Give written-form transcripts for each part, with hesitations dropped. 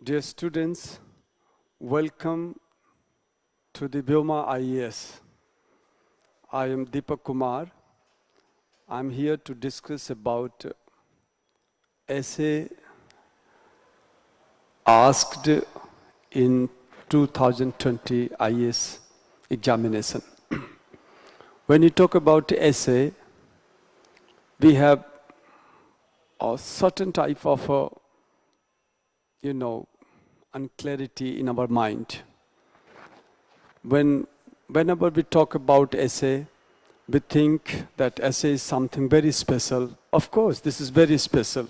Dear students, welcome to the Vyoma IAS. I am Deepak Kumar. I'm here to discuss about essay asked in 2020 IAS examination. When you talk about essay, we have a certain type of unclarity in our mind. Whenever we talk about essay, we think that essay is something very special. Of course, this is very special.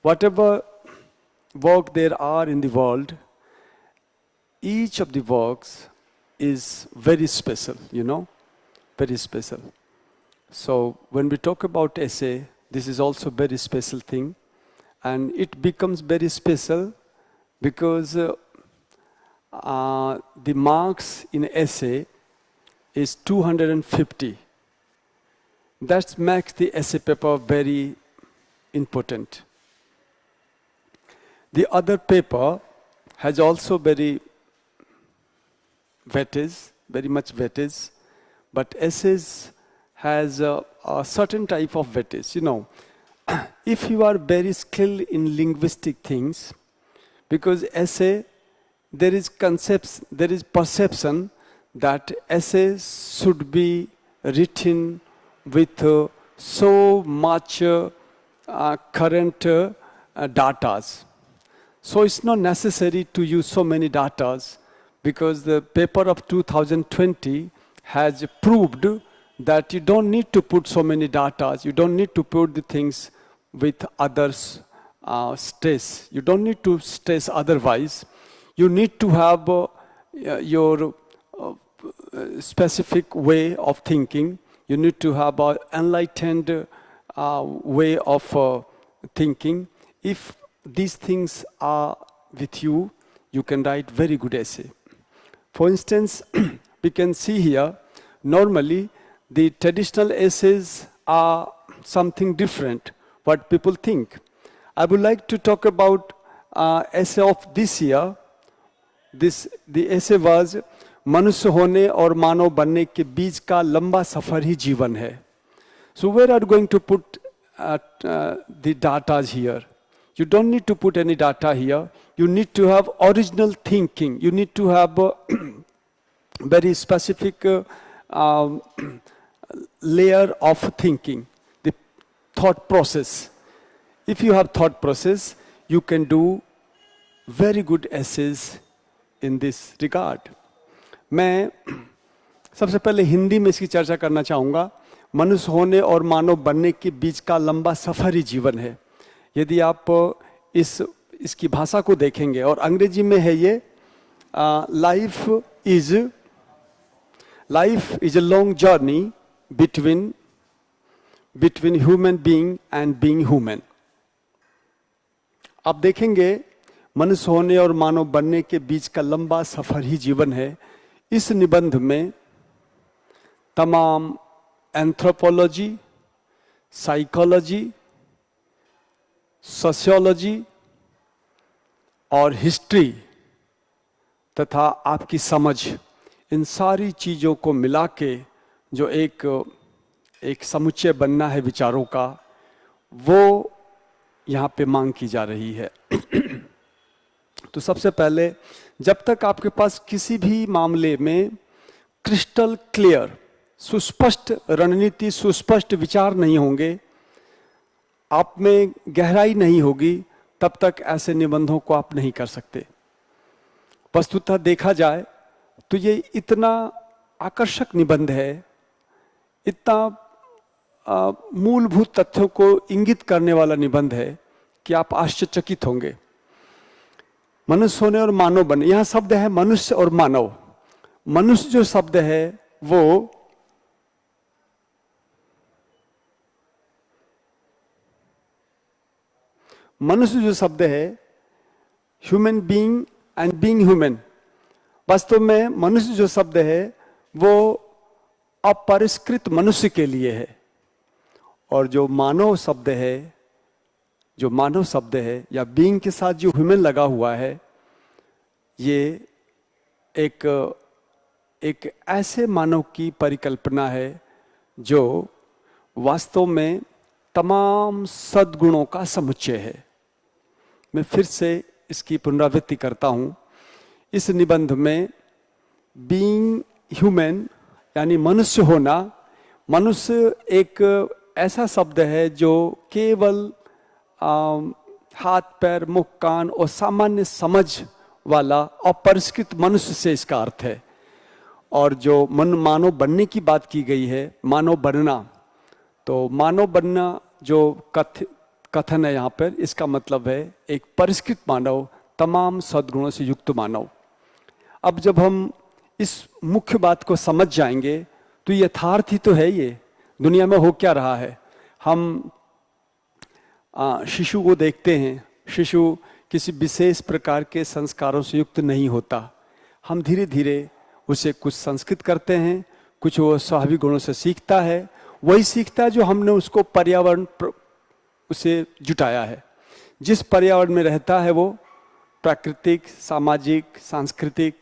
Whatever work there are in the world, each of the works is very special, very special. So when we talk about essay, this is also very special thing. And it becomes very special because the marks in essay is 250. That makes the essay paper very important. The other paper has also very much weightage, but essays has a certain type of weightage. If you are very skilled in linguistic things, because essay, there is perception that essays should be written with so much current data. So it's not necessary to use so many data because the paper of 2020 has proved that you don't need to put so many data, you don't need to put the things with others stress. You don't need to stress otherwise. You need to have your specific way of thinking. You need to have an enlightened way of thinking. If these things are with you, you can write very good essay. For instance, we can see here, normally the traditional essays are something different, what people think. I would like to talk about essay of this year. The essay was मनुष्य होने और मानव बनने के बीच का लंबा सफर ही जीवन है. So where are you going to put the data here? You don't need to put any data here. You need to have original thinking. You need to have very specific layer of thinking, the thought process. If you have thought process, you can do very good essays in this regard. मैं सबसे पहले हिंदी में इसकी चर्चा करना चाहूँगा. मनुष्य होने और मानव बनने के बीच का लंबा सफर ही जीवन है. यदि आप इसकी भाषा को देखेंगे और अंग्रेजी में है ये life is a long journey between human being and being human. आप देखेंगे मनुष्य होने और मानव बनने के बीच का लंबा सफर ही जीवन है. इस निबंध में तमाम एंथ्रोपोलॉजी, साइकोलॉजी, सोशियोलॉजी और हिस्ट्री तथा आपकी समझ, इन सारी चीज़ों को मिला के जो एक समुच्चय बनना है विचारों का, वो यहाँ पे मांग की जा रही है. तो सबसे पहले, जब तक आपके पास किसी भी मामले में क्रिस्टल क्लियर, सुस्पष्ट रणनीति, सुस्पष्ट विचार नहीं होंगे, आप में गहराई नहीं होगी, तब तक ऐसे निबंधों को आप नहीं कर सकते. वस्तुतः देखा जाए तो ये इतना आकर्षक निबंध है, इतना मूलभूत तथ्यों को इंगित करने वाला निबंध है कि आप आश्चर्यचकित होंगे. मनुष्य होने और मानव बनने, यहाँ शब्द है मनुष्य और मानव. मनुष्य जो शब्द है वो human being and being human. वास्तव में मनुष्य जो शब्द है वो अपरिष्कृत मनुष्य के लिए है, और जो मानव शब्द है या बीइंग के साथ जो ह्यूमन लगा हुआ है, ये एक एक ऐसे मानव की परिकल्पना है जो वास्तव में तमाम सद्गुणों का समुच्चय है। मैं फिर से इसकी पुनरावृत्ति करता हूँ। इस निबंध में बीइंग ह्यूमन यानी मनुष्य होना, मनुष्य एक ऐसा शब्द है जो केवल हाथ पैर मुख कान और सामान्य समझ वाला अपरिष्कृत मनुष्य से इसका अर्थ है। और जो मानव बनने की बात की गई है, मानव बनना, तो मानव बनना जो कथन है यहाँ पर, इसका मतलब है एक परिष्कृत मानव, तमाम सद्गुणों से युक्त मानव। अब जब हम इस मुख्य बात को समझ जाएंगे तो यथार्थ ही तो है ये। दुनिया में हो क्या रहा है, हम शिशु को देखते हैं, शिशु किसी विशेष प्रकार के संस्कारों से युक्त नहीं होता। हम धीरे धीरे उसे कुछ संस्कृत करते हैं, कुछ वो स्वाभाविक गुणों से सीखता है, वही सीखता है जो हमने उसको पर्यावरण उसे जुटाया है। जिस पर्यावरण में रहता है वो प्राकृतिक, सामाजिक, सांस्कृतिक,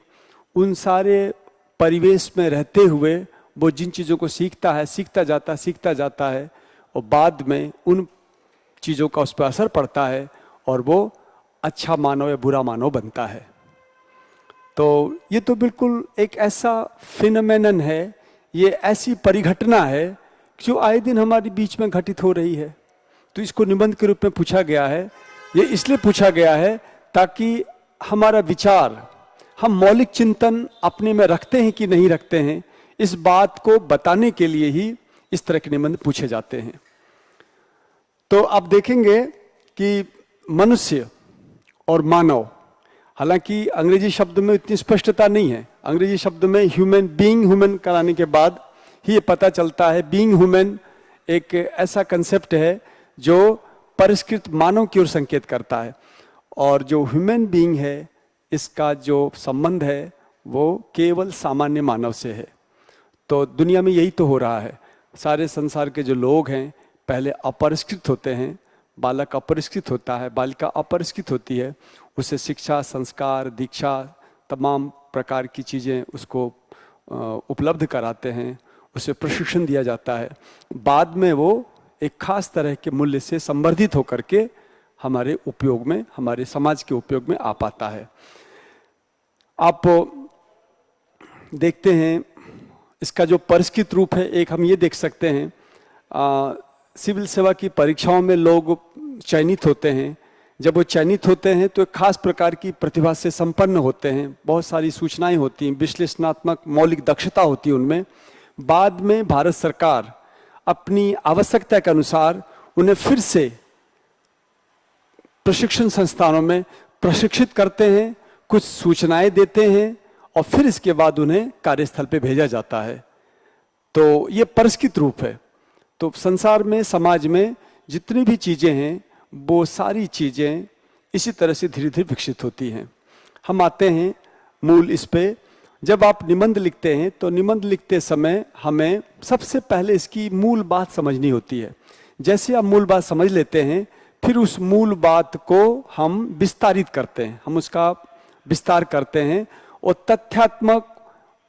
उन सारे परिवेश में रहते हुए वो जिन चीज़ों को सीखता है, सीखता जाता है और बाद में उन चीज़ों का उस पर असर पड़ता है और वो अच्छा मानव या बुरा मानव बनता है। तो ये तो बिल्कुल एक ऐसा फिनोमेनन है, ये ऐसी परिघटना है जो आए दिन हमारे बीच में घटित हो रही है। तो इसको निबंध के रूप में पूछा गया है। ये इसलिए पूछा गया है ताकि हमारा विचार, हम मौलिक चिंतन अपने में रखते हैं कि नहीं रखते हैं, इस बात को बताने के लिए ही इस तरह के निबंध पूछे जाते हैं। तो आप देखेंगे कि मनुष्य और मानव, हालांकि अंग्रेजी शब्द में इतनी स्पष्टता नहीं है। अंग्रेजी शब्द में ह्यूमन, बीइंग ह्यूमन कराने के बाद ही ये पता चलता है बीइंग ह्यूमन एक ऐसा कंसेप्ट है जो परिष्कृत मानव की ओर संकेत करता है। और जो ह्यूमन बीइंग है, इसका जो संबंध है वो केवल सामान्य मानव से है। तो दुनिया में यही तो हो रहा है। सारे संसार के जो लोग हैं पहले अपरिष्कृत होते हैं, बालक अपरिष्कृत होता है, बालिका अपरिष्कृत होती है, उसे शिक्षा, संस्कार, दीक्षा, तमाम प्रकार की चीज़ें उसको उपलब्ध कराते हैं, उसे प्रशिक्षण दिया जाता है। बाद में वो एक खास तरह के मूल्य से संवर्धित होकर के हमारे उपयोग में, हमारे समाज के उपयोग में आ पाता है। आप देखते हैं इसका जो परिष्कृत रूप है, एक हम ये देख सकते हैं, सिविल सेवा की परीक्षाओं में लोग चयनित होते हैं। जब वो चयनित होते हैं तो एक खास प्रकार की प्रतिभा से संपन्न होते हैं, बहुत सारी सूचनाएं होती हैं, विश्लेषणात्मक मौलिक दक्षता होती है उनमें। बाद में भारत सरकार अपनी आवश्यकता के अनुसार उन्हें फिर से प्रशिक्षण संस्थानों में प्रशिक्षित करते हैं, कुछ सूचनाएं देते हैं और फिर इसके बाद उन्हें कार्यस्थल पे भेजा जाता है। तो ये परिष्कृत रूप है। तो संसार में, समाज में जितनी भी चीज़ें हैं वो सारी चीज़ें इसी तरह से धीरे धीरे विकसित होती हैं। हम आते हैं मूल इस पे। जब आप निबंध लिखते हैं तो निबंध लिखते समय हमें सबसे पहले इसकी मूल बात समझनी होती है। जैसे आप मूल बात समझ लेते हैं, फिर उस मूल बात को हम विस्तारित करते हैं, हम उसका विस्तार करते हैं और तथ्यात्मक,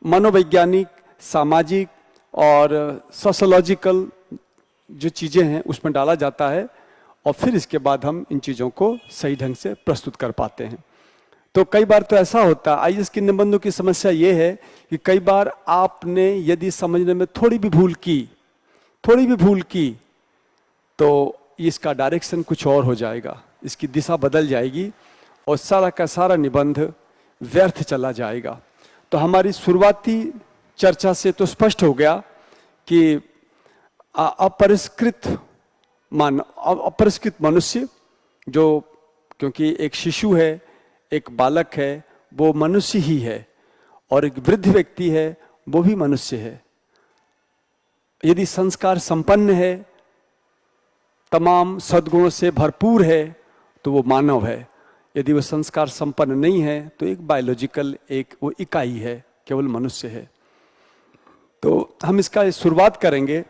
मनोवैज्ञानिक, सामाजिक और सोशोलॉजिकल जो चीज़ें हैं उसमें डाला जाता है और फिर इसके बाद हम इन चीज़ों को सही ढंग से प्रस्तुत कर पाते हैं। तो कई बार तो ऐसा होता है, आईएएस के निबंधों की समस्या ये है कि कई बार आपने यदि समझने में थोड़ी भी भूल की तो इसका डायरेक्शन कुछ और हो जाएगा, इसकी दिशा बदल जाएगी और सारा का सारा निबंध व्यर्थ चला जाएगा। तो हमारी शुरुआती चर्चा से तो स्पष्ट हो गया कि अपरिष्कृत मनुष्य, जो क्योंकि एक शिशु है, एक बालक है, वो मनुष्य ही है, और एक वृद्ध व्यक्ति है, वो भी मनुष्य है। यदि संस्कार संपन्न है, तमाम सद्गुणों से भरपूर है, तो वो मानव है। यदि वो संस्कार संपन्न नहीं है तो एक बायोलॉजिकल एक वो इकाई है, केवल मनुष्य है। तो हम इसका शुरुआत करेंगे।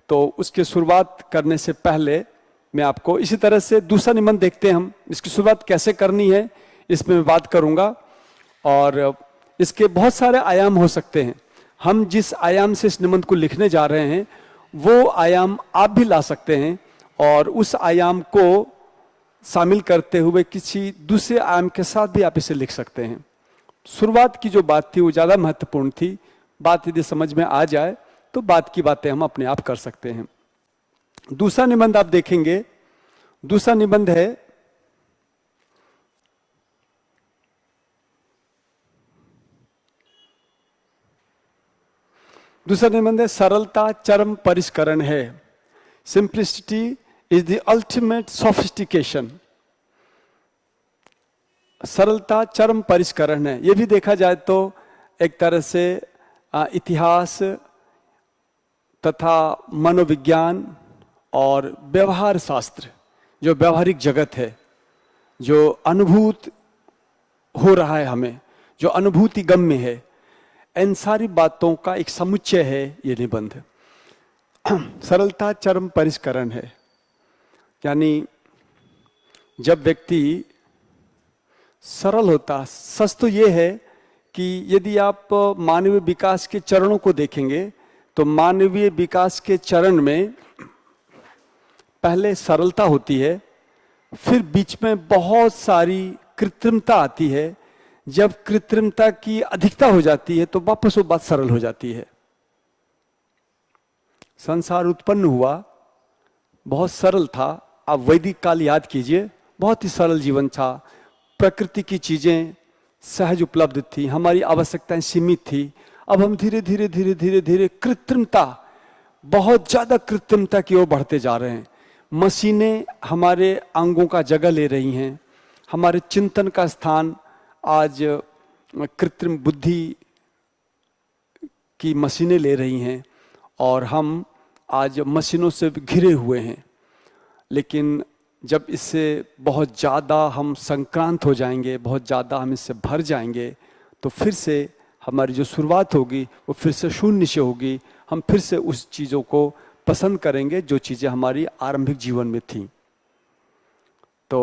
तो उसके शुरुआत करने से पहले मैं आपको इसी तरह से दूसरा निबंध देखते हैं, हम इसकी शुरुआत कैसे करनी है इसमें मैं बात करूंगा। और इसके बहुत सारे आयाम हो सकते हैं। हम जिस आयाम से इस निबंध को लिखने जा रहे हैं वो आयाम आप भी ला सकते हैं और उस आयाम को शामिल करते हुए किसी दूसरे आयाम के साथ भी आप इसे लिख सकते हैं। शुरुआत की जो बात थी वो ज़्यादा महत्वपूर्ण थी। बात यदि समझ में आ जाए तो बात की बातें हम अपने आप कर सकते हैं। दूसरा निबंध आप देखेंगे, दूसरा निबंध है सरलता चरम परिष्करण है। Simplicity is the ultimate sophistication. सरलता चरम परिष्करण है। यह भी देखा जाए तो एक तरह से इतिहास तथा मनोविज्ञान और व्यवहार शास्त्र, जो व्यवहारिक जगत है, जो अनुभूत हो रहा है हमें, जो अनुभूति गम्य है, इन सारी बातों का एक समुच्चय है ये निबंध। सरलता चरम परिष्करण है, यानी जब व्यक्ति सरल होता। सच तो ये है कि यदि आप मानवीय विकास के चरणों को देखेंगे तो मानवीय विकास के चरण में पहले सरलता होती है, फिर बीच में बहुत सारी कृत्रिमता आती है। जब कृत्रिमता की अधिकता हो जाती है तो वापस वो बात सरल हो जाती है। संसार उत्पन्न हुआ, बहुत सरल था। आप वैदिक काल याद कीजिए, बहुत ही सरल जीवन था। प्रकृति की चीजें सहज उपलब्ध थी, हमारी आवश्यकताएं सीमित थी। अब हम धीरे धीरे धीरे धीरे धीरे कृत्रिमता, बहुत ज्यादा कृत्रिमता की ओर बढ़ते जा रहे हैं। मशीनें हमारे अंगों का जगह ले रही हैं। हमारे चिंतन का स्थान आज कृत्रिम बुद्धि की मशीनें ले रही हैं और हम आज मशीनों से घिरे हुए हैं। लेकिन जब इससे बहुत ज़्यादा हम संक्रांत हो जाएंगे, बहुत ज़्यादा हम इससे भर जाएंगे, तो फिर से हमारी जो शुरुआत होगी वो फिर से शून्य से होगी। हम फिर से उस चीज़ों को पसंद करेंगे जो चीज़ें हमारी आरंभिक जीवन में थीं। तो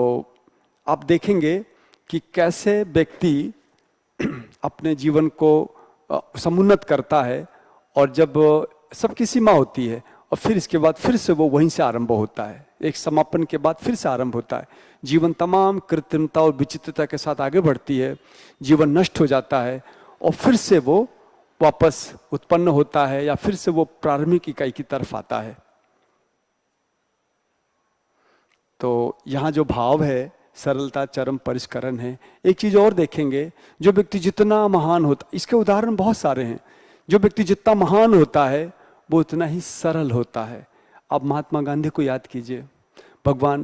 आप देखेंगे कि कैसे व्यक्ति अपने जीवन को समुन्नत करता है और जब सबकी सीमा होती है और फिर इसके बाद फिर से वो वहीं से आरंभ होता है। एक समापन के बाद फिर से आरंभ होता है। जीवन तमाम कृत्रिमता और विचित्रता के साथ आगे बढ़ती है। जीवन नष्ट हो जाता है और फिर से वो वापस उत्पन्न होता है या फिर से वो प्रारंभिक इकाई की तरफ आता है। तो यहाँ जो भाव है सरलता चरम परिष्करण है। एक चीज और देखेंगे, जो व्यक्ति जितना महान होता, इसके उदाहरण बहुत सारे हैं। जो व्यक्ति जितना महान होता है वो उतना ही सरल होता है। आप महात्मा गांधी को याद कीजिए, भगवान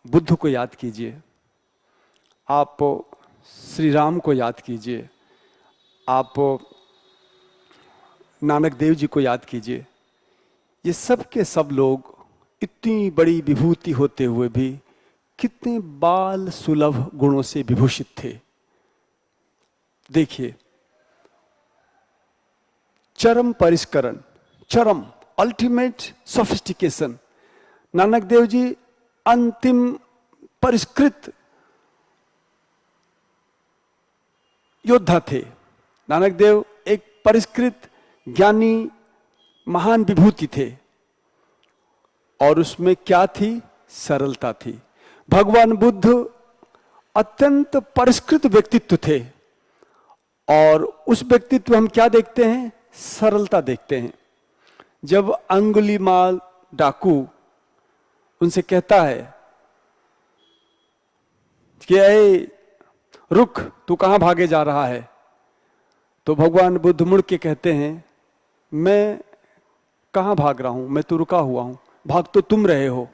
बुद्ध को याद कीजिए, आप श्री राम को याद कीजिए, आप नानक देव जी को याद कीजिए। ये सब के सब लोग इतनी बड़ी विभूति होते हुए भी कितने बाल सुलभ गुणों से विभूषित थे। देखिए, चरम परिष्करण, चरम अल्टीमेट सोफिस्टिकेशन। नानक देव जी अंतिम परिष्कृत योद्धा थे। नानक देव एक परिष्कृत ज्ञानी महान विभूति थे और उसमें क्या थी? सरलता थी। भगवान बुद्ध अत्यंत परिष्कृत व्यक्तित्व थे और उस व्यक्तित्व हम क्या देखते हैं? सरलता देखते हैं। जब अंगुलीमाल डाकू उनसे कहता है कि ऐ रुक, तू कहां भागे जा रहा है, तो भगवान बुद्ध मुड़ के कहते हैं, मैं कहां भाग रहा हूं, मैं तो रुका हुआ हूं, भाग तो तुम रहे हो।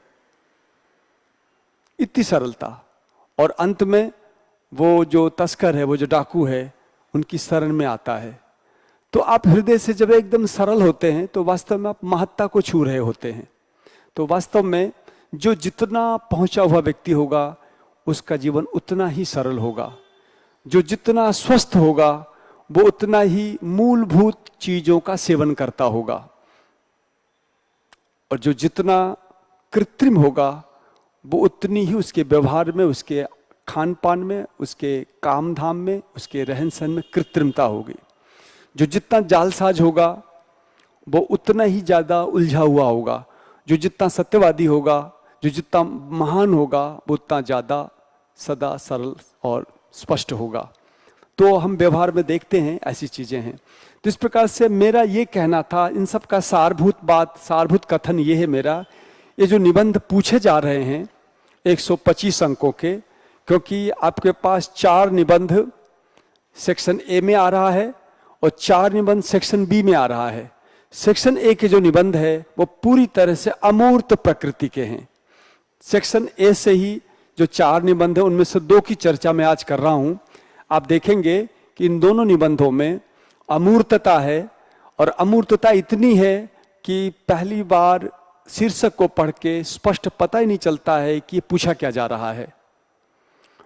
इतनी सरलता। और अंत में वो जो तस्कर है, वो जो डाकू है, उनकी शरण में आता है। तो आप हृदय से जब एकदम सरल होते हैं तो वास्तव में आप महत्ता को छू रहे होते हैं। तो वास्तव में जो जितना पहुंचा हुआ व्यक्ति होगा उसका जीवन उतना ही सरल होगा। जो जितना स्वस्थ होगा वो उतना ही मूलभूत चीजों का सेवन करता होगा और जो जितना कृत्रिम होगा वो उतनी ही उसके व्यवहार में, उसके खान पान में, उसके काम धाम में, उसके रहन सहन में कृत्रिमता होगी। जो जितना जालसाज होगा वो उतना ही ज़्यादा उलझा हुआ होगा। जो जितना सत्यवादी होगा, जो जितना महान होगा, वो उतना ज़्यादा सदा सरल और स्पष्ट होगा। तो हम व्यवहार में देखते हैं ऐसी चीज़ें हैं। तो इस प्रकार से मेरा ये कहना था, इन सब का सारभूत बात, सारभूत कथन ये है मेरा, ये जो निबंध पूछे जा रहे हैं 125 अंकों के, क्योंकि आपके पास 4 निबंध सेक्शन ए में आ रहा है और 4 निबंध सेक्शन बी में आ रहा है। सेक्शन ए के जो निबंध है वो पूरी तरह से अमूर्त प्रकृति के हैं। सेक्शन ए से ही जो 4 निबंध है उनमें से 2 की चर्चा मैं आज कर रहा हूं। आप देखेंगे कि इन दोनों निबंधों में अमूर्तता है, और अमूर्तता इतनी है कि पहली बार शीर्षक को पढ़ के स्पष्ट पता ही नहीं चलता है कि ये पूछा क्या जा रहा है।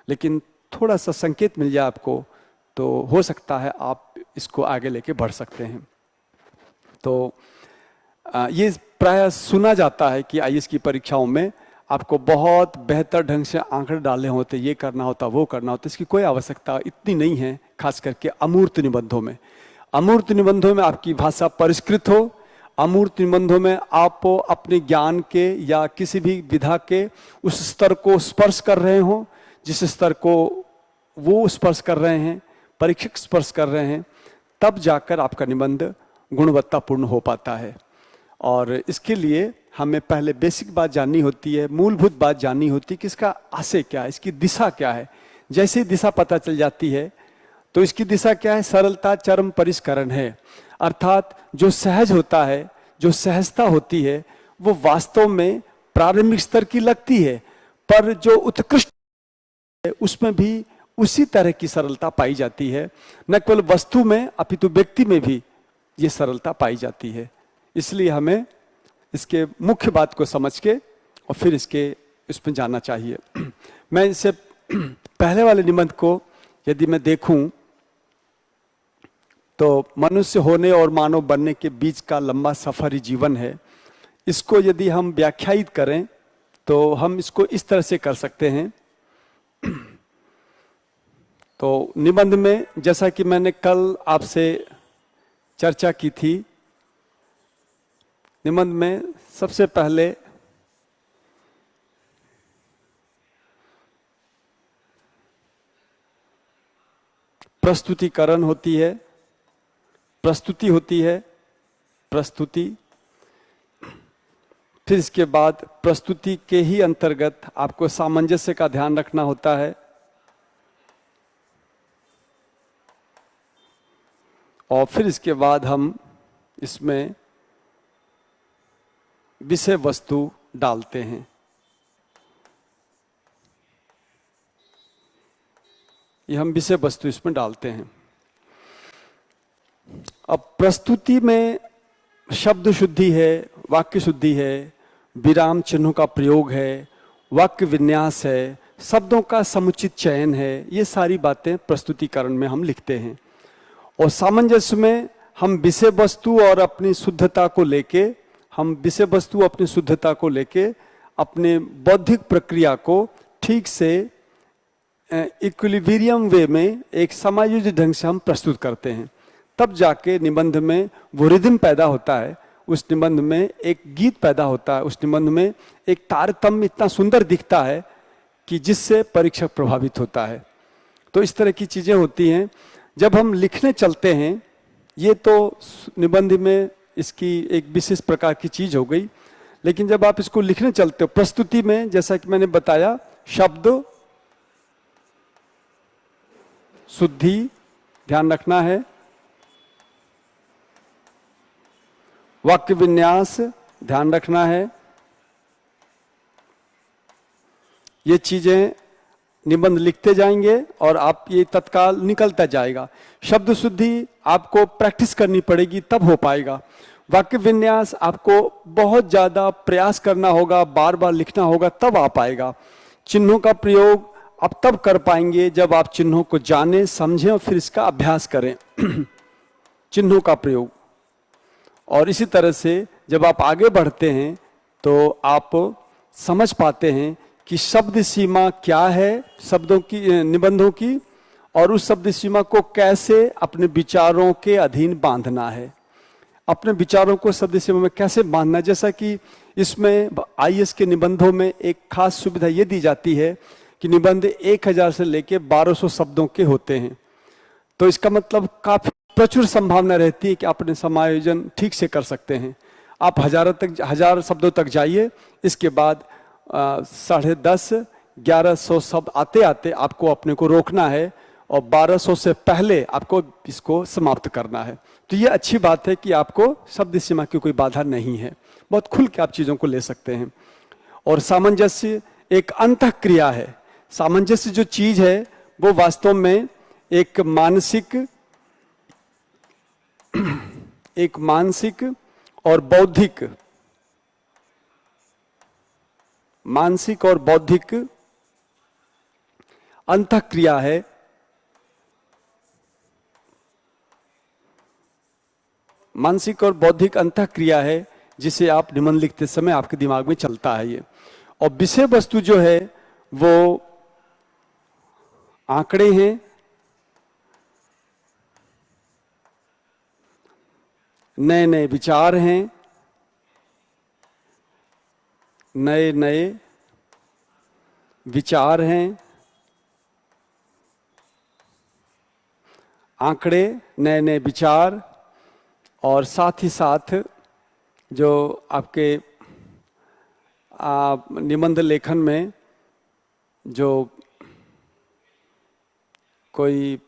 लेकिन थोड़ा सा संकेत मिल जाए आपको तो हो सकता है आप इसको आगे लेके बढ़ सकते हैं। तो ये प्रायः सुना जाता है कि आईएएस की परीक्षाओं में आपको बहुत बेहतर ढंग से आंकड़े डालने होते, ये करना होता, वो करना होता। इसकी कोई आवश्यकता इतनी नहीं है, खास करके अमूर्त निबंधों में। अमूर्त निबंधों में आपकी भाषा परिष्कृत हो, अमूर्त निबंधों में आप अपने ज्ञान के या किसी भी विधा के उस स्तर को स्पर्श कर रहे हो जिस स्तर को वो स्पर्श कर रहे हैं, परीक्षक स्पर्श कर रहे हैं, तब जाकर आपका निबंध गुणवत्तापूर्ण हो पाता है। और इसके लिए हमें पहले बेसिक बात जाननी होती है, मूलभूत बात जाननी होती है कि इसका आशय क्या है, इसकी दिशा क्या है। जैसे ही दिशा पता चल जाती है तो इसकी दिशा क्या है, सरलता चरम परिष्करण है। अर्थात जो सहज होता है, जो सहजता होती है, वो वास्तव में प्रारंभिक स्तर की लगती है, पर जो उत्कृष्ट है उसमें भी उसी तरह की सरलता पाई जाती है। न केवल वस्तु में अपितु व्यक्ति में भी ये सरलता पाई जाती है। इसलिए हमें इसके मुख्य बात को समझ के और फिर इसमें जाना चाहिए। मैं इससे पहले वाले निबंध को यदि मैं देखूं तो मनुष्य होने और मानव बनने के बीच का लंबा सफर ही जीवन है। इसको यदि हम व्याख्यायित करें तो हम इसको इस तरह से कर सकते हैं। तो निबंध में, जैसा कि मैंने कल आपसे चर्चा की थी, निबंध में सबसे पहले प्रस्तुतिकरण होती है, प्रस्तुति होती है, प्रस्तुति। फिर इसके बाद प्रस्तुति के ही अंतर्गत आपको सामंजस्य का ध्यान रखना होता है, और फिर इसके बाद हम इसमें विषय वस्तु डालते हैं। ये हम विषय वस्तु इसमें डालते हैं। अब प्रस्तुति में शब्द शुद्धि है, वाक्य शुद्धि है, विराम चिन्हों का प्रयोग है, वाक्य विन्यास है, शब्दों का समुचित चयन है। ये सारी बातें प्रस्तुतिकरण में हम लिखते हैं। और सामंजस्य में हम विषय वस्तु और अपनी शुद्धता को लेके, अपने बौद्धिक प्रक्रिया को ठीक से इक्विलिब्रियम वे में एक समायोजित ढंग से हम प्रस्तुत करते हैं। तब जाके निबंध में वो रिदम पैदा होता है, उस निबंध में एक गीत पैदा होता है, उस निबंध में एक तारतम्य इतना सुंदर दिखता है कि जिससे परीक्षक प्रभावित होता है। तो इस तरह की चीजें होती हैं। जब हम लिखने चलते हैं, ये तो निबंध में इसकी एक विशेष प्रकार की चीज हो गई, लेकिन जब आप इसको लिखने चलते हो प्रस्तुति में, जैसा कि मैंने बताया, शब्द शुद्धि ध्यान रखना है, वाक्य विन्यास ध्यान रखना है। ये चीजें निबंध लिखते जाएंगे और आप ये तत्काल निकलता जाएगा। शब्द शुद्धि आपको प्रैक्टिस करनी पड़ेगी तब हो पाएगा। वाक्य विन्यास आपको बहुत ज्यादा प्रयास करना होगा, बार बार लिखना होगा, तब आ पाएगा। चिन्हों का प्रयोग आप तब कर पाएंगे जब आप चिन्हों को जानें, समझें और फिर इसका अभ्यास करें। चिन्हों का प्रयोग। और इसी तरह से जब आप आगे बढ़ते हैं तो आप समझ पाते हैं कि शब्द सीमा क्या है, शब्दों की, निबंधों की, और उस शब्द सीमा को कैसे अपने विचारों के अधीन बांधना है, अपने विचारों को शब्द सीमा में कैसे बांधना है। जैसा कि इसमें आईएएस के निबंधों में एक खास सुविधा ये दी जाती है कि निबंध 1000 से लेके 1200 शब्दों के होते हैं। तो इसका मतलब काफी प्रचुर संभावना रहती है कि अपने समायोजन ठीक से कर सकते हैं। आप 1000 शब्दों तक जाइए, इसके बाद 10.5 1100 शब्द आते आते आपको अपने को रोकना है और 1200 से पहले आपको इसको समाप्त करना है। तो ये अच्छी बात है कि आपको शब्द सीमा की कोई बाधा नहीं है, बहुत खुल के आप चीजों को ले सकते हैं। और सामंजस्य एक अंतःक्रिया है। सामंजस्य जो चीज है वो वास्तव में एक मानसिक और बौद्धिक अंतःक्रिया है। मानसिक और बौद्धिक अंतःक्रिया है जिसे आप निबंध लिखते समय आपके दिमाग में चलता है ये। और विषय वस्तु जो है वो आंकड़े हैं, नए नए विचार हैं, नए नए विचार हैं, आंकड़े, नए नए विचार, और साथ ही साथ जो आपके निबंध लेखन में जो कोई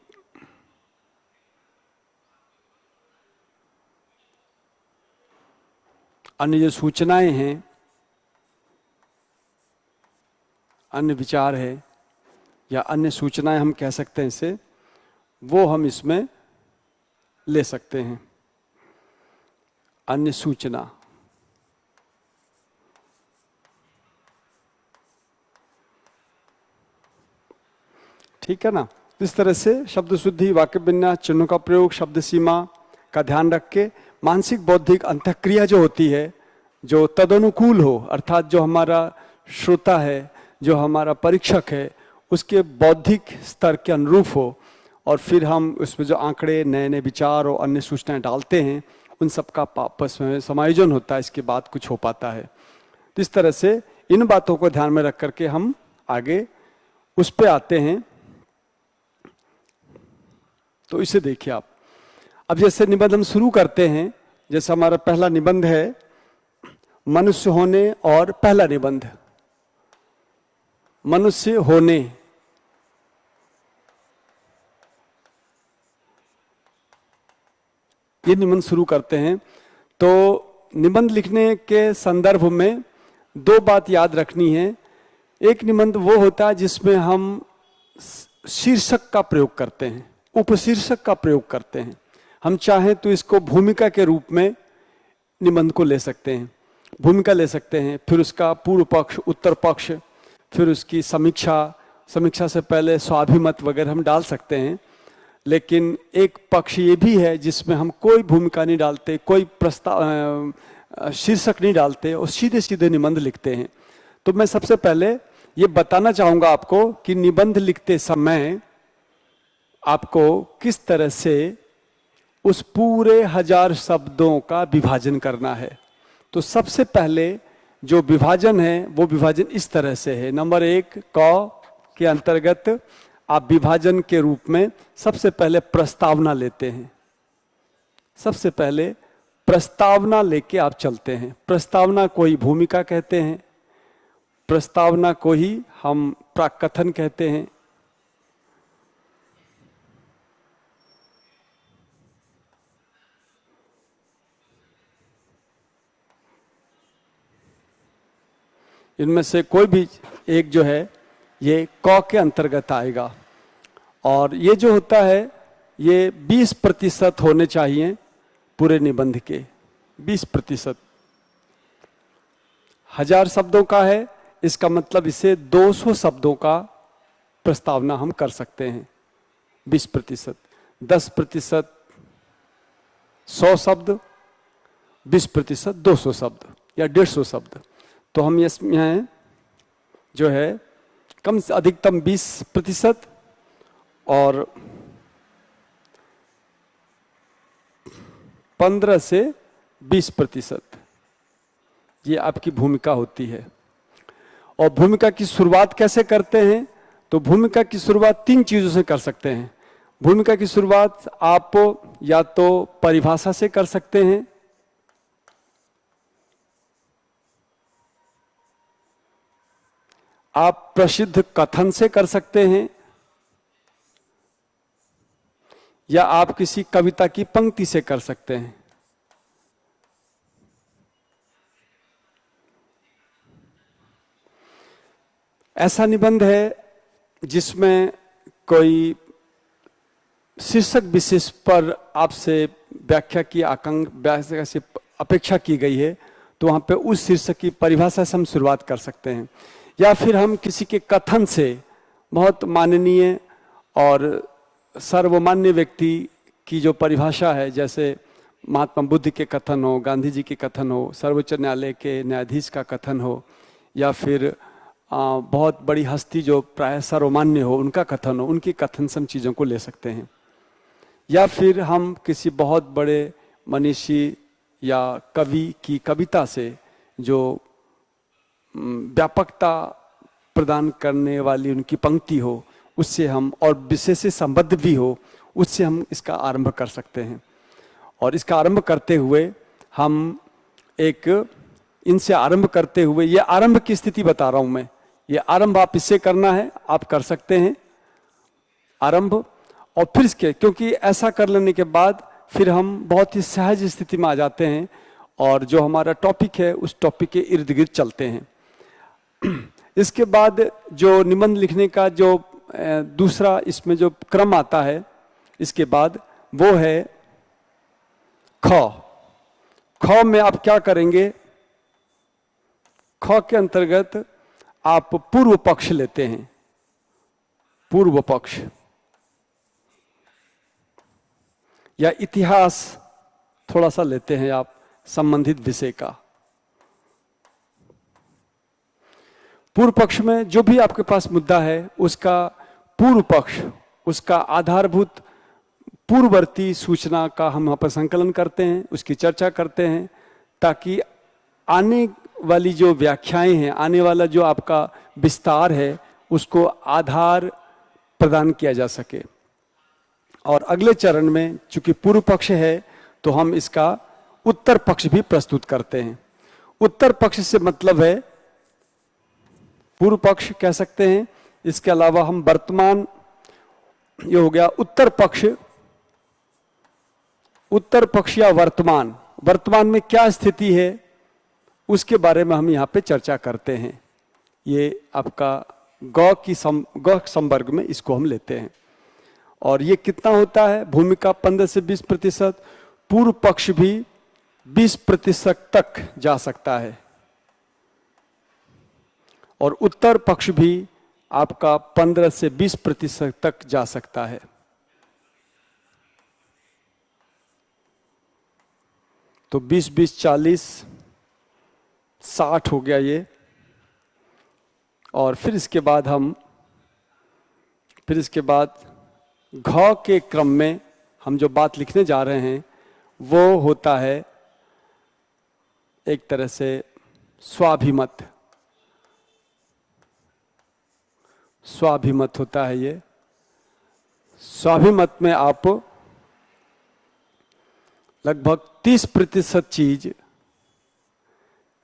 अन्य जो सूचनाएं हैं, अन्य विचार है या अन्य सूचनाएं हम कह सकते हैं इसे, वो हम इसमें ले सकते हैं। अन्य सूचना, ठीक है ना। इस तरह से शब्द शुद्धि, वाक्य विन्यास, चिन्हों का प्रयोग, शब्द सीमा का ध्यान रख के मानसिक बौद्धिक अंतःक्रिया जो होती है, जो तदनुकूल हो, अर्थात जो हमारा श्रोता है, जो हमारा परीक्षक है, उसके बौद्धिक स्तर के अनुरूप हो, और फिर हम उसमें जो आंकड़े, नए नए विचार और अन्य सूचनाएं डालते हैं, उन सब का आपस में समायोजन होता है, इसके बाद कुछ हो पाता है। तो इस तरह से इन बातों को ध्यान में रख करके हम आगे उस पे आते हैं। तो इसे देखिए आप। अब जैसे निबंध हम शुरू करते हैं, जैसे हमारा पहला निबंध है मनुष्य होने, और पहला निबंध मनुष्य होने। ये निबंध शुरू करते हैं। तो निबंध लिखने के संदर्भ में दो बात याद रखनी है। एक निबंध वो होता है जिसमें हम शीर्षक का प्रयोग करते हैं, उपशीर्षक का प्रयोग करते हैं। हम चाहें तो इसको भूमिका के रूप में निबंध को ले सकते हैं, भूमिका ले सकते हैं, फिर उसका पूर्व पक्ष, उत्तर पक्ष, फिर उसकी समीक्षा से पहले स्वाभिमत वगैरह हम डाल सकते हैं। लेकिन एक पक्ष ये भी है जिसमें हम कोई भूमिका नहीं डालते, कोई प्रस्ताव शीर्षक नहीं डालते और सीधे सीधे निबंध लिखते हैं। तो मैं सबसे पहले ये बताना चाहूंगा आपको कि निबंध लिखते समय आपको किस तरह से उस पूरे 1000 शब्दों का विभाजन करना है। तो सबसे पहले जो विभाजन है वो विभाजन इस तरह से है। नंबर 1 क के अंतर्गत आप विभाजन के रूप में सबसे पहले प्रस्तावना लेते हैं। सबसे पहले प्रस्तावना लेके आप चलते हैं। प्रस्तावना को ही भूमिका कहते हैं, प्रस्तावना को ही हम प्राक्कथन कहते हैं। इनमें से कोई भी एक जो है ये क के अंतर्गत आएगा। और ये जो होता है ये 20% होने चाहिए पूरे निबंध के, 20%। 1000 शब्दों का है, इसका मतलब इसे 200 शब्दों का प्रस्तावना हम कर सकते हैं। 20%, 10% 100 शब्द, 20% 200 शब्द या 150 शब्द। तो हम इसमें जो है कम से अधिकतम 20% और 15 से 20%, ये आपकी भूमिका होती है। और भूमिका की शुरुआत कैसे करते हैं? तो भूमिका की शुरुआत 3 चीजों से कर सकते हैं। भूमिका की शुरुआत आप या तो परिभाषा से कर सकते हैं, आप प्रसिद्ध कथन से कर सकते हैं, या आप किसी कविता की पंक्ति से कर सकते हैं। ऐसा निबंध है जिसमें कोई शीर्षक विशेष पर आपसे व्याख्या की व्याख्या से अपेक्षा की गई है, तो वहां पे उस शीर्षक की परिभाषा से हम शुरुआत कर सकते हैं। या फिर हम किसी के कथन से, बहुत माननीय और सर्वमान्य व्यक्ति की जो परिभाषा है, जैसे महात्मा बुद्ध के कथन हो, गांधी जी के कथन हो, सर्वोच्च न्यायालय के न्यायाधीश का कथन हो, या फिर बहुत बड़ी हस्ती जो प्राय सर्वमान्य हो उनका कथन हो, उनके कथन से हम चीज़ों को ले सकते हैं। या फिर हम किसी बहुत बड़े मनीषी या कवि की कविता से जो व्यापकता प्रदान करने वाली उनकी पंक्ति हो, उससे हम, और विषय से संबद्ध भी हो, उससे हम इसका आरंभ कर सकते हैं। और इसका आरंभ करते हुए हम इनसे आरंभ करते हुए, ये आरंभ की स्थिति बता रहा हूं मैं, ये आरंभ आप इससे करना है, आप कर सकते हैं आरंभ। और फिर इसके, क्योंकि ऐसा कर लेने के बाद फिर हम बहुत ही सहज स्थिति में आ जाते हैं और जो हमारा टॉपिक है उस टॉपिक के इर्द गिर्द चलते हैं। इसके बाद जो निबंध लिखने का जो दूसरा इसमें जो क्रम आता है, इसके बाद वो है ख में आप क्या करेंगे? ख के अंतर्गत आप पूर्व पक्ष लेते हैं। पूर्व पक्ष या इतिहास थोड़ा सा लेते हैं आप संबंधित विषय का। पूर्व पक्ष में जो भी आपके पास मुद्दा है उसका पूर्व पक्ष, उसका आधारभूत पूर्ववर्ती सूचना का हम वहां पर संकलन करते हैं, उसकी चर्चा करते हैं, ताकि आने वाली जो व्याख्याएं हैं, आने वाला जो आपका विस्तार है, उसको आधार प्रदान किया जा सके। और अगले चरण में चूंकि पूर्व पक्ष है तो हम इसका उत्तर पक्ष भी प्रस्तुत करते हैं। उत्तर पक्ष से मतलब है, पूर्व पक्ष कह सकते हैं, इसके अलावा हम वर्तमान, ये हो गया उत्तर पक्ष। उत्तर पक्ष या वर्तमान, वर्तमान में क्या स्थिति है उसके बारे में हम यहाँ पे चर्चा करते हैं। ये आपका ग संवर्ग में इसको हम लेते हैं। और ये कितना होता है? भूमिका 15 से 20%, पूर्व पक्ष भी 20% तक जा सकता है, और उत्तर पक्ष भी आपका 15 से 20% तक जा सकता है। तो 20-20, 40, 60 हो गया ये। और फिर इसके बाद घ के क्रम में हम जो बात लिखने जा रहे हैं वो होता है एक तरह से स्वाभिमत। स्वाभिमत होता है ये। स्वाभिमत में आप लगभग 30% चीज,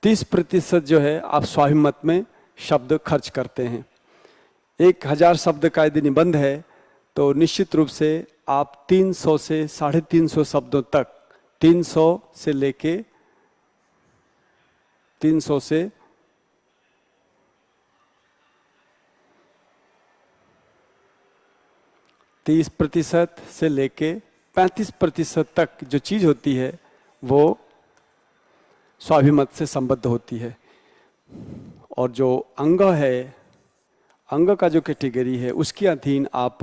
30% जो है आप स्वाभिमत में शब्द खर्च करते हैं। 1000 शब्द का यदि निबंध है तो निश्चित रूप से आप 300 से 350 शब्दों तक, 300 से लेके 300 से 30% से लेके 35% तक जो चीज होती है वो स्वाभिमत से संबद्ध होती है। और जो अंग है, अंग का जो कैटेगरी है, उसके अधीन आप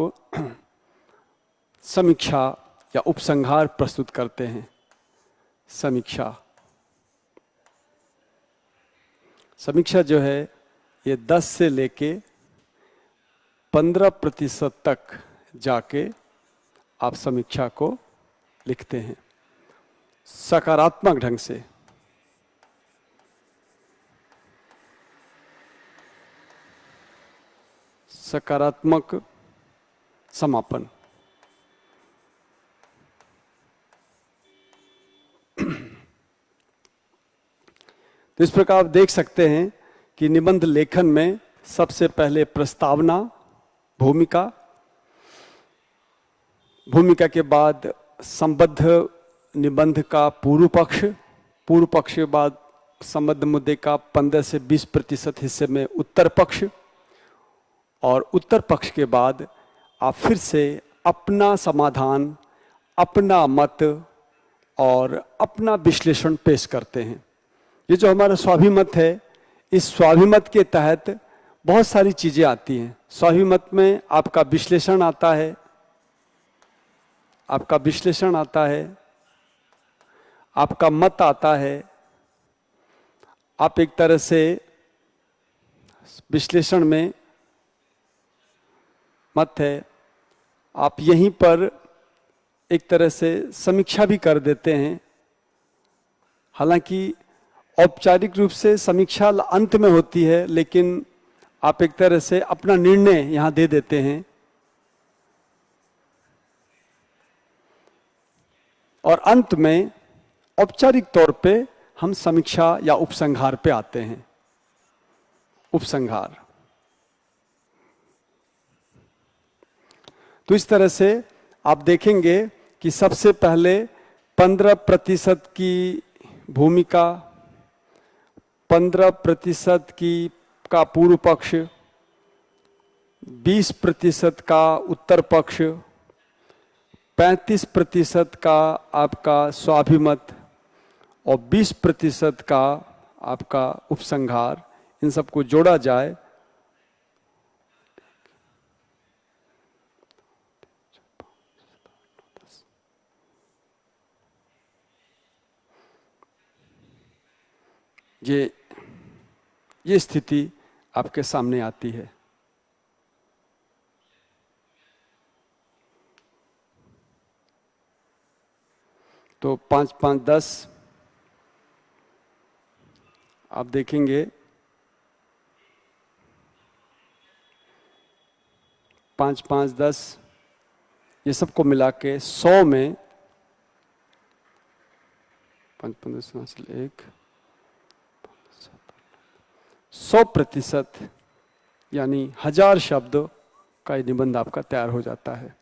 समीक्षा या उपसंहार प्रस्तुत करते हैं। समीक्षा जो है ये 10 से लेके 15% तक जाके आप समीक्षा को लिखते हैं सकारात्मक ढंग से। सकारात्मक समापन। तो इस प्रकार आप देख सकते हैं कि निबंध लेखन में सबसे पहले प्रस्तावना, भूमिका, भूमिका के बाद संबद्ध निबंध का पूर्व पक्ष, पूर्व पक्ष के बाद संबद्ध मुद्दे का 15 से 20% हिस्से में उत्तर पक्ष, और उत्तर पक्ष के बाद आप फिर से अपना समाधान, अपना मत और अपना विश्लेषण पेश करते हैं। ये जो हमारा स्वाभिमत है, इस स्वाभिमत के तहत बहुत सारी चीजें आती हैं। स्वाभिमत में आपका विश्लेषण आता है, आपका विश्लेषण आता है, आपका मत आता है। आप एक तरह से विश्लेषण में मत है, आप यहीं पर एक तरह से समीक्षा भी कर देते हैं। हालांकि औपचारिक रूप से समीक्षा अंत में होती है, लेकिन आप एक तरह से अपना निर्णय यहां दे देते हैं। और अंत में औपचारिक तौर पे हम समीक्षा या उपसंहार पे आते हैं। उपसंहार। तो इस तरह से आप देखेंगे कि सबसे पहले 15% की भूमिका, 15% का पूर्व पक्ष, 20% का उत्तर पक्ष, 35% का आपका स्वाभिमत और 20% का आपका उपसंहार, इन सबको जोड़ा जाए ये स्थिति आपके सामने आती है। तो 5, 5, 10 आप देखेंगे, 5, 5, 10 ये सबको मिला के 100 में 5, 15 1 100% यानी 1000 शब्द का ये निबंध आपका तैयार हो जाता है।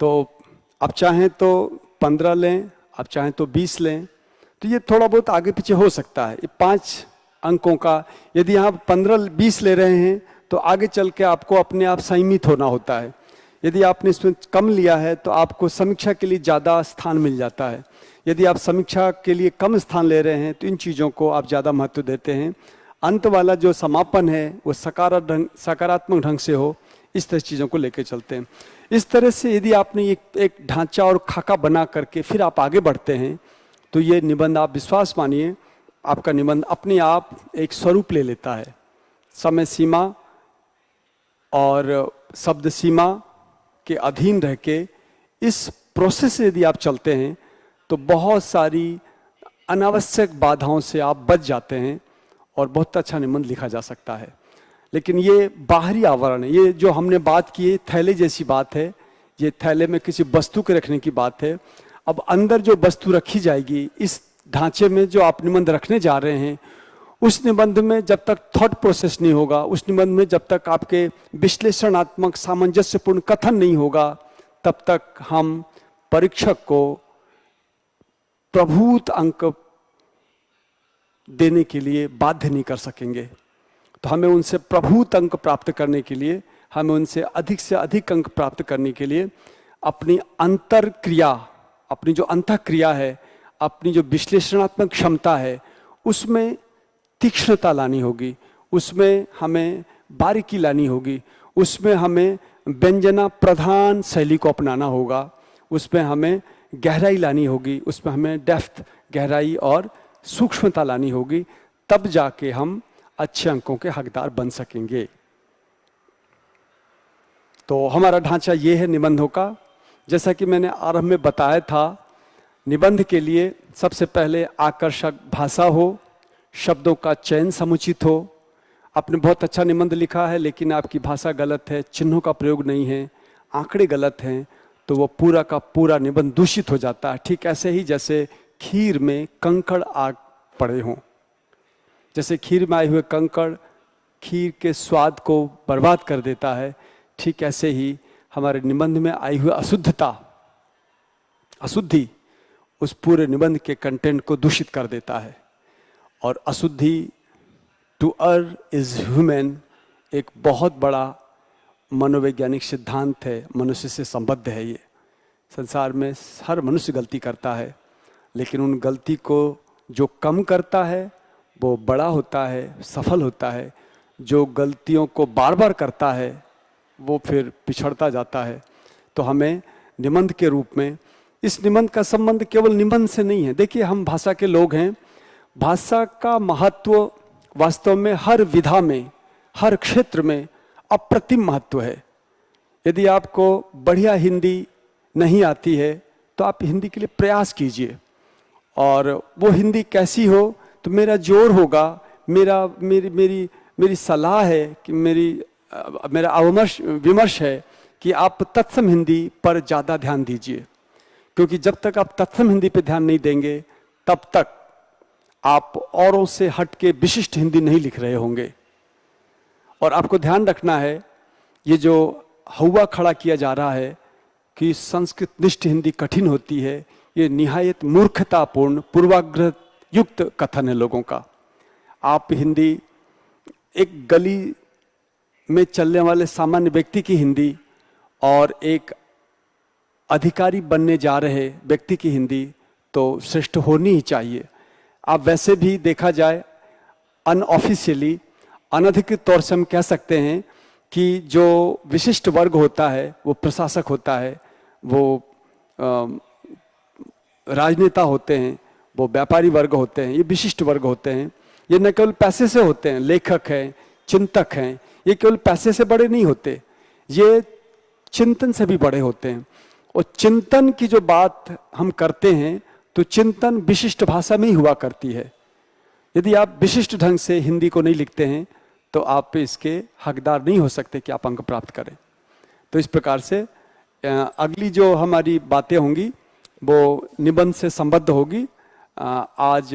तो आप चाहें तो 15 लें, आप चाहें तो 20 लें, तो ये थोड़ा बहुत आगे पीछे हो सकता है। ये 5 अंकों का यदि आप 15-20 ले रहे हैं तो आगे चल के आपको अपने आप संयमित होना होता है। यदि आपने इसमें कम लिया है तो आपको समीक्षा के लिए ज़्यादा स्थान मिल जाता है। यदि आप समीक्षा के लिए कम स्थान ले रहे हैं तो इन चीज़ों को आप ज़्यादा महत्व देते हैं। अंत वाला जो समापन है वो सकारात्मक ढंग से हो, इस तरह चीज़ों को लेकर चलते हैं। इस तरह से यदि आपने एक ढांचा और खाका बना करके फिर आप आगे बढ़ते हैं तो ये निबंध, आप विश्वास मानिए, आपका निबंध अपने आप एक स्वरूप ले लेता है। समय सीमा और शब्द सीमा के अधीन रह के इस प्रोसेस से यदि आप चलते हैं तो बहुत सारी अनावश्यक बाधाओं से आप बच जाते हैं और बहुत अच्छा निबंध लिखा जा सकता है। लेकिन ये बाहरी आवरण है, ये जो हमने बात की है थैले जैसी बात है, ये थैले में किसी वस्तु के रखने की बात है। अब अंदर जो वस्तु रखी जाएगी, इस ढांचे में जो आप निबंध रखने जा रहे हैं, उस निबंध में जब तक थॉट प्रोसेस नहीं होगा, उस निबंध में जब तक आपके विश्लेषणात्मक सामंजस्यपूर्ण कथन नहीं होगा, तब तक हम परीक्षक को प्रभुत अंक देने के लिए बाध्य नहीं कर सकेंगे। तो हमें उनसे प्रभुत अंक प्राप्त करने के लिए, हमें उनसे अधिक से अधिक अंक प्राप्त करने के लिए अपनी अंतर क्रिया, अपनी जो अंतः क्रिया है, अपनी जो विश्लेषणात्मक क्षमता है, उसमें तीक्ष्णता लानी होगी, उसमें हमें बारीकी लानी होगी, उसमें हमें व्यंजना प्रधान शैली को अपनाना होगा, उसमें हमें गहराई लानी होगी, उसमें हमें डेप्थ, गहराई और सूक्ष्मता लानी होगी, तब जाके हम अच्छे अंकों के हकदार बन सकेंगे। तो हमारा ढांचा ये है निबंधों का। जैसा कि मैंने आरंभ में बताया था, निबंध के लिए सबसे पहले आकर्षक भाषा हो, शब्दों का चयन समुचित हो। आपने बहुत अच्छा निबंध लिखा है लेकिन आपकी भाषा गलत है, चिन्हों का प्रयोग नहीं है, आंकड़े गलत हैं, तो वो पूरा का पूरा निबंध दूषित हो जाता है। ठीक ऐसे ही जैसे खीर में कंकड़ आ पड़े हों, जैसे खीर में आए हुए कंकड़ खीर के स्वाद को बर्बाद कर देता है, ठीक ऐसे ही हमारे निबंध में आई हुई अशुद्धि उस पूरे निबंध के कंटेंट को दूषित कर देता है। और अशुद्धि, टू अर्र इज ह्यूमन, एक बहुत बड़ा मनोवैज्ञानिक सिद्धांत है, मनुष्य से संबद्ध है। ये संसार में हर मनुष्य गलती करता है, लेकिन उन गलती को जो कम करता है वो बड़ा होता है, सफल होता है। जो गलतियों को बार बार करता है वो फिर पिछड़ता जाता है। तो हमें निबंध के रूप में, इस निबंध का संबंध केवल निबंध से नहीं है। देखिए, हम भाषा के लोग हैं, भाषा का महत्व वास्तव में हर विधा में, हर क्षेत्र में अप्रतिम महत्व है। यदि आपको बढ़िया हिंदी नहीं आती है तो आप हिंदी के लिए प्रयास कीजिए, और वो हिंदी कैसी हो तो मेरा जोर होगा, मेरी सलाह है कि मेरा विमर्श है कि आप तत्सम हिंदी पर ज़्यादा ध्यान दीजिए। क्योंकि जब तक आप तत्सम हिंदी पर ध्यान नहीं देंगे तब तक आप औरों से हट के विशिष्ट हिंदी नहीं लिख रहे होंगे। और आपको ध्यान रखना है, ये जो हौवा खड़ा किया जा रहा है कि संस्कृत निष्ठ हिंदी कठिन होती है, ये निहायत मूर्खतापूर्ण पूर्वाग्रह युक्त कथन है लोगों का। आप हिंदी, एक गली में चलने वाले सामान्य व्यक्ति की हिंदी और एक अधिकारी बनने जा रहे व्यक्ति की हिंदी तो श्रेष्ठ होनी ही चाहिए। आप वैसे भी देखा जाए अनऑफिशियली, अनधिकृत तौर से हम कह सकते हैं कि जो विशिष्ट वर्ग होता है वो प्रशासक होता है, वो राजनेता होते हैं, वो व्यापारी वर्ग होते हैं, ये विशिष्ट वर्ग होते हैं। ये न केवल पैसे से होते हैं, लेखक हैं, चिंतक हैं, ये केवल पैसे से बड़े नहीं होते, ये चिंतन से भी बड़े होते हैं। और चिंतन की जो बात हम करते हैं तो चिंतन विशिष्ट भाषा में ही हुआ करती है। यदि आप विशिष्ट ढंग से हिंदी को नहीं लिखते हैं तो आप इसके हकदार नहीं हो सकते कि आप अंक प्राप्त करें। तो इस प्रकार से अगली जो हमारी बातें होंगी वो निबंध से संबद्ध होगी। आज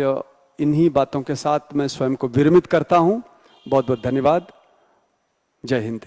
इन्हीं बातों के साथ मैं स्वयं को विरमित करता हूँ। बहुत बहुत धन्यवाद। जय हिंद।